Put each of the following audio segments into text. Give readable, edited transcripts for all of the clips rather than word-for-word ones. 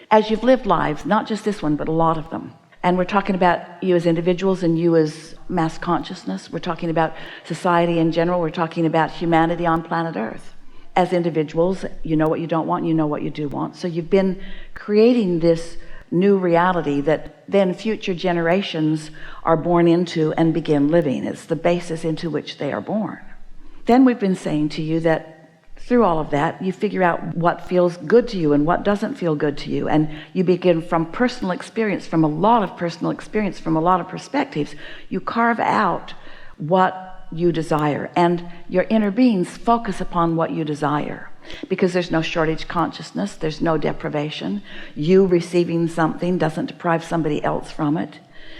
as you've lived lives, not just this one, but a lot of them. And we're talking about you as individuals and you as mass consciousness. We're talking about society in general. We're talking about humanity on planet Earth. As individuals, you know what you don't want, and you know what you do want. So you've been creating this new reality that then future generations are born into and begin living. It's the basis into which they are born. Then we've been saying to you that through all of that, you figure out what feels good to you and what doesn't feel good to you. And you begin from personal experience, from a lot of personal experience, from a lot of perspectives. You carve out what you desire, and your inner beings focus upon what you desire, because there's no shortage consciousness, there's no deprivation. You receiving something doesn't deprive somebody else from it.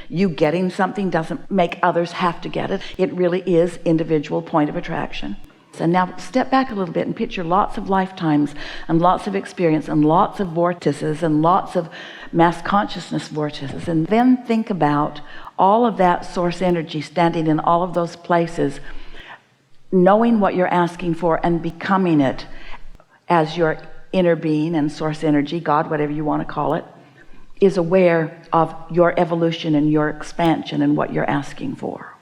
You getting something doesn't make others have to get it. It really is individual point of attraction. And now step back a little bit and picture lots of lifetimes and lots of experience and lots of vortices and lots of mass consciousness vortices, and then think about all of that source energy standing in all of those places, knowing what you're asking for and becoming it as your inner being and source energy, God, whatever you want to call it, is aware of your evolution and your expansion and what you're asking for.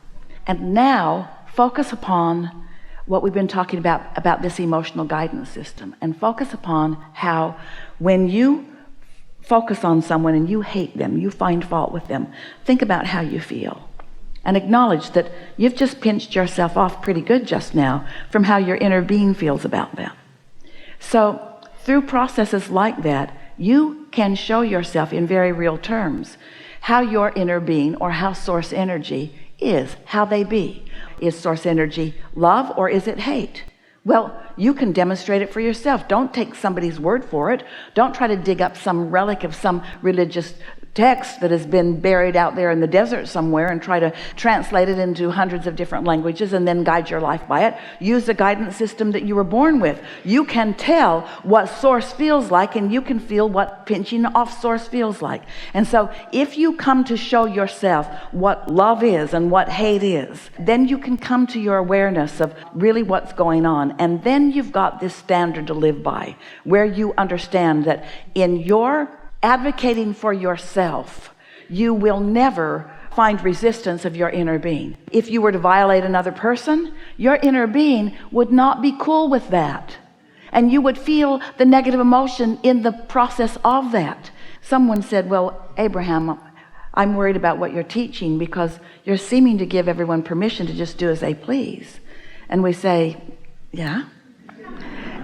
And now focus upon what we've been talking about this emotional guidance system, and focus upon how when you focus on someone and you hate them, you find fault with them, think about how you feel and acknowledge that you've just pinched yourself off pretty good just now from how your inner being feels about them. So through processes like that, you can show yourself in very real terms how your inner being or how source energy is, how they be. Is source energy love or is it hate? Well, you can demonstrate it for yourself. Don't take somebody's word for it. Don't try to dig up some relic of some religious text that has been buried out there in the desert somewhere and try to translate it into hundreds of different languages and then guide your life by it. Use the guidance system that you were born with. You can tell what source feels like, and you can feel what pinching off source feels like. And so if you come to show yourself what love is and what hate is, then you can come to your awareness of really what's going on. And then you've got this standard to live by, where you understand that in your advocating for yourself, you will never find resistance of your inner being. If you were to violate another person, your inner being would not be cool with that, and you would feel the negative emotion in the process of that. Someone said, well, Abraham, I'm worried about what you're teaching because you're seeming to give everyone permission to just do as they please. And we say, yeah.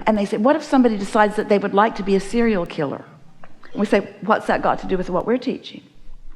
And they say, what if somebody decides that they would like to be a serial killer? And we say, what's that got to do with what we're teaching?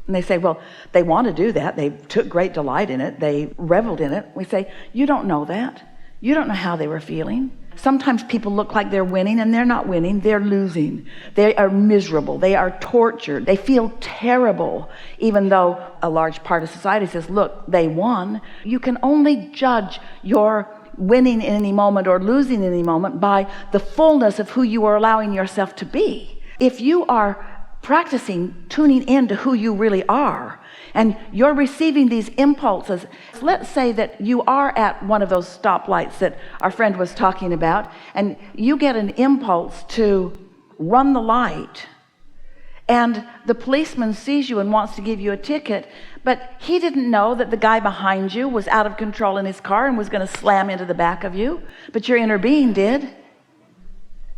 And they say, well, they want to do that. They took great delight in it. They reveled in it. We say, you don't know that. You don't know how they were feeling. Sometimes people look like they're winning, and they're not winning. They're losing. They are miserable. They are tortured. They feel terrible, even though a large part of society says, look, they won. You can only judge your winning in any moment or losing in any moment by the fullness of who you are allowing yourself to be. If you are practicing tuning into who you really are, and you're receiving these impulses, let's say that you are at one of those stoplights that our friend was talking about, and you get an impulse to run the light, and the policeman sees you and wants to give you a ticket, but he didn't know that the guy behind you was out of control in his car and was going to slam into the back of you, but your inner being did.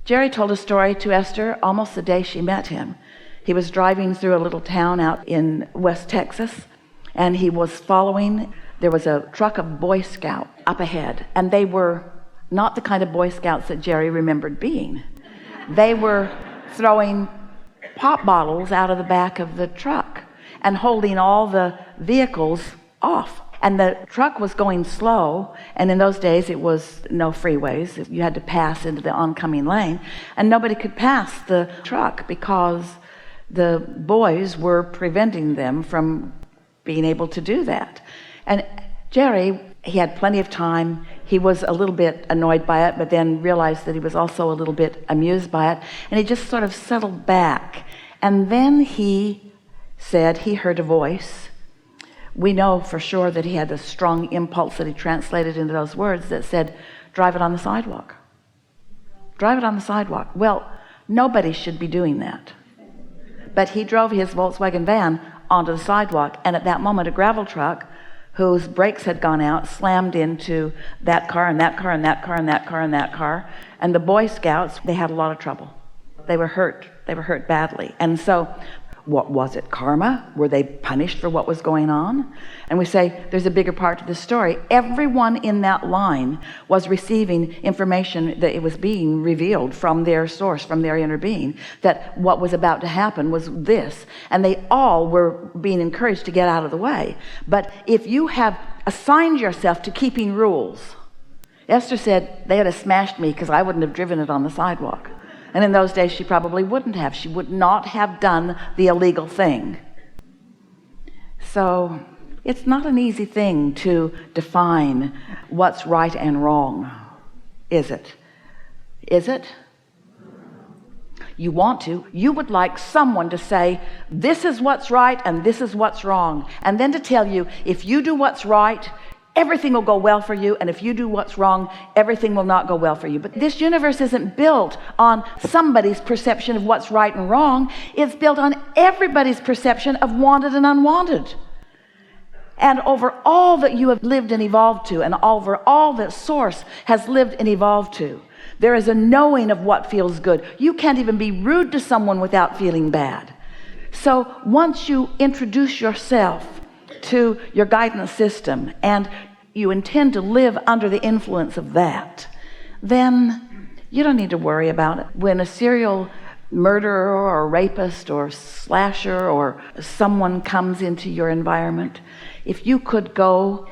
Jerry told a story to Esther almost the day she met him. He was driving through a little town out in West Texas, and he was following. There was a truck of Boy Scouts up ahead, and they were not the kind of Boy Scouts that Jerry remembered being. They were throwing pop bottles out of the back of the truck and holding all the vehicles off. And the truck was going slow, and in those days it was no freeways. You had to pass into the oncoming lane, and nobody could pass the truck because the boys were preventing them from being able to do that. And Jerry, he had plenty of time. He was a little bit annoyed by it, but then realized that he was also a little bit amused by it, and he just sort of settled back. And then he said he heard a voice. We know for sure that he had a strong impulse that he translated into those words that said, drive it on the sidewalk. Drive it on the sidewalk. Well, nobody should be doing that. But he drove his Volkswagen van onto the sidewalk, and at that moment a gravel truck whose brakes had gone out slammed into that car and that car and that car and that car and that car. And the Boy Scouts, they had a lot of trouble. They were hurt badly. And so what was it? Karma? Were they punished for what was going on? And we say there's a bigger part to this story. Everyone in that line was receiving information that it was being revealed from their source, from their inner being, that what was about to happen was this. And they all were being encouraged to get out of the way. But if you have assigned yourself to keeping rules, Esther said they would have smashed me because I wouldn't have driven it on the sidewalk. And in those days, she probably wouldn't have. She would not have done the illegal thing. So it's not an easy thing to define what's right and wrong, is it? Is it? You want to. You would like someone to say, this is what's right and this is what's wrong. And then to tell you, if you do what's right, everything will go well for you, and if you do what's wrong, everything will not go well for you. But this universe isn't built on somebody's perception of what's right and wrong. It's built on everybody's perception of wanted and unwanted. And over all that you have lived and evolved to, and over all that Source has lived and evolved to, there is a knowing of what feels good. You can't even be rude to someone without feeling bad. So once you introduce yourself to your guidance system and you intend to live under the influence of that, then you don't need to worry about it. When a serial murderer or a rapist or slasher or someone comes into your environment, if you could go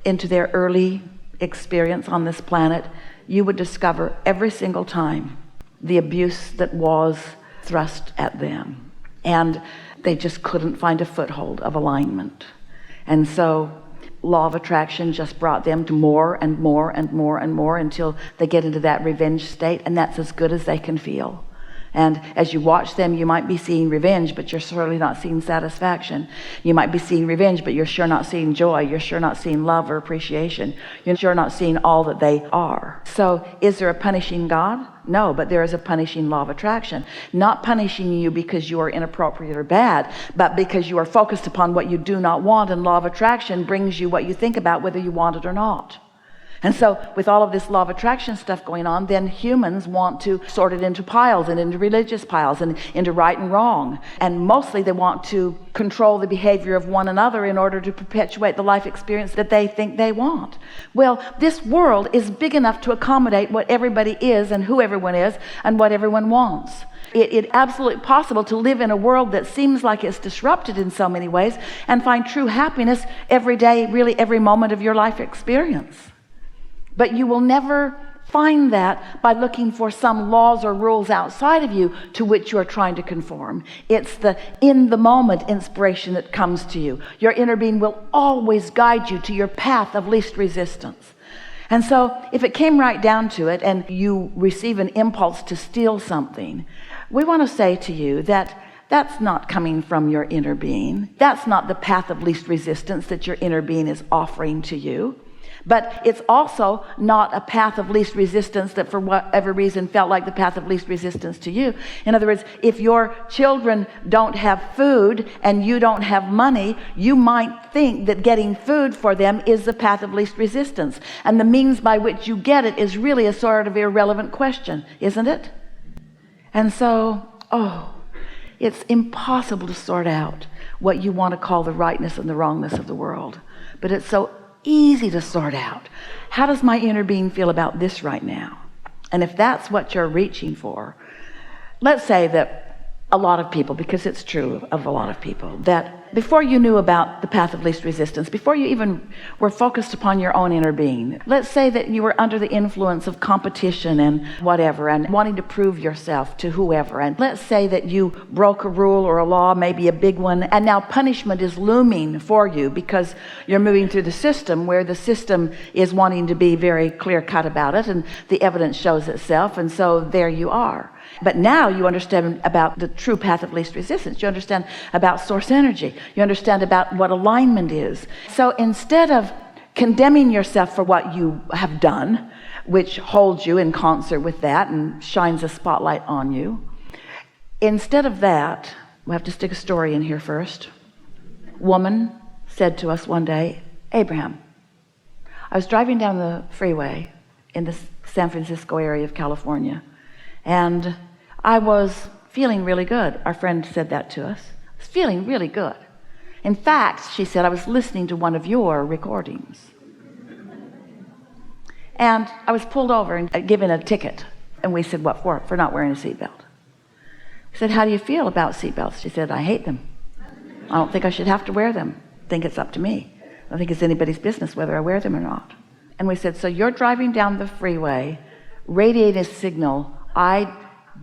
into their early experience on this planet, you would discover every single time the abuse that was thrust at them, and they just couldn't find a foothold of alignment. And so law of attraction just brought them to more and more and more and more until they get into that revenge state, and that's as good as they can feel. And as you watch them, you might be seeing revenge, but you're certainly not seeing satisfaction. You might be seeing revenge, but you're sure not seeing joy. You're sure not seeing love or appreciation. You're sure not seeing all that they are. So is there a punishing God? No, but there is a punishing law of attraction. Not punishing you because you are inappropriate or bad, but because you are focused upon what you do not want, and law of attraction brings you what you think about, whether you want it or not. And so with all of this law of attraction stuff going on, then humans want to sort it into piles, and into religious piles, and into right and wrong. And mostly they want to control the behavior of one another in order to perpetuate the life experience that they think they want. Well, this world is big enough to accommodate what everybody is and who everyone is and what everyone wants. It's absolutely possible to live in a world that seems like it's disrupted in so many ways and find true happiness every day, really every moment of your life experience. But you will never find that by looking for some laws or rules outside of you to which you are trying to conform. It's the in the moment inspiration that comes to you. Your inner being will always guide you to your path of least resistance. And so if it came right down to it and you receive an impulse to steal something, we want to say to you that that's not coming from your inner being. That's not the path of least resistance that your inner being is offering to you. But it's also not a path of least resistance that for whatever reason felt like the path of least resistance to you. In other words, if your children don't have food and you don't have money, you might think that getting food for them is the path of least resistance. And the means by which you get it is really a sort of irrelevant question, isn't it? And so, it's impossible to sort out what you want to call the rightness and the wrongness of the world. But it's so easy to sort out. How does my inner being feel about this right now? And if that's what you're reaching for, let's say that a lot of people, because it's true of a lot of people, that before you knew about the path of least resistance, before you even were focused upon your own inner being, let's say that you were under the influence of competition and whatever, and wanting to prove yourself to whoever, and let's say that you broke a rule or a law, maybe a big one, and now punishment is looming for you because you're moving through the system where the system is wanting to be very clear-cut about it, and the evidence shows itself, and so there you are. But now you understand about the true path of least resistance. You understand about source energy. You understand about what alignment is. So instead of condemning yourself for what you have done, which holds you in concert with that and shines a spotlight on you, Instead of that, we have to stick a story in here first. Woman said to us one day, Abraham, I was driving down the freeway in the San Francisco area of California, and I was feeling really good. Our friend said that to us. I was feeling really good. In fact, she said, I was listening to one of your recordings. And I was pulled over and given a ticket. And we said, what for? For not wearing a seatbelt. I said, how do you feel about seatbelts? She said, I hate them. I don't think I should have to wear them. I think it's up to me. I don't think it's anybody's business whether I wear them or not. And we said, so you're driving down the freeway, radiating a signal, I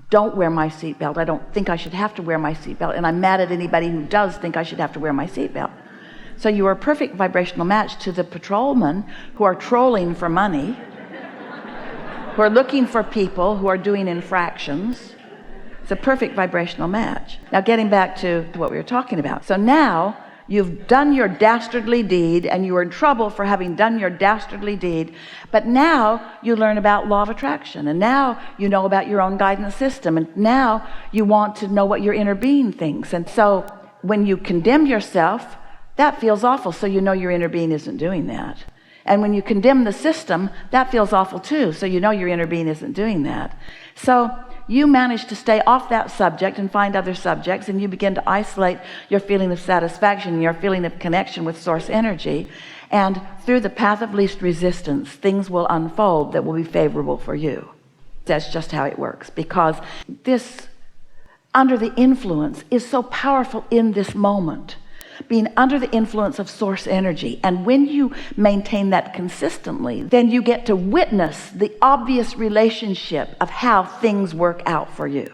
don't wear my seatbelt. I don't think I should have to wear my seatbelt. And I'm mad at anybody who does think I should have to wear my seatbelt. So you are a perfect vibrational match to the patrolmen who are trolling for money, who are looking for people who are doing infractions. It's a perfect vibrational match. Now getting back to what we were talking about. So now you've done your dastardly deed and you are in trouble for having done your dastardly deed. But now you learn about law of attraction, and now you know about your own guidance system, and now you want to know what your inner being thinks. And so when you condemn yourself, that feels awful. So you know your inner being isn't doing that. And when you condemn the system, that feels awful too. So you know your inner being isn't doing that. So you manage to stay off that subject and find other subjects, and you begin to isolate your feeling of satisfaction, your feeling of connection with source energy. And through the path of least resistance, things will unfold that will be favorable for you. That's just how it works, because this under the influence is so powerful in this moment. Being under the influence of source energy. And when you maintain that consistently, then you get to witness the obvious relationship of how things work out for you.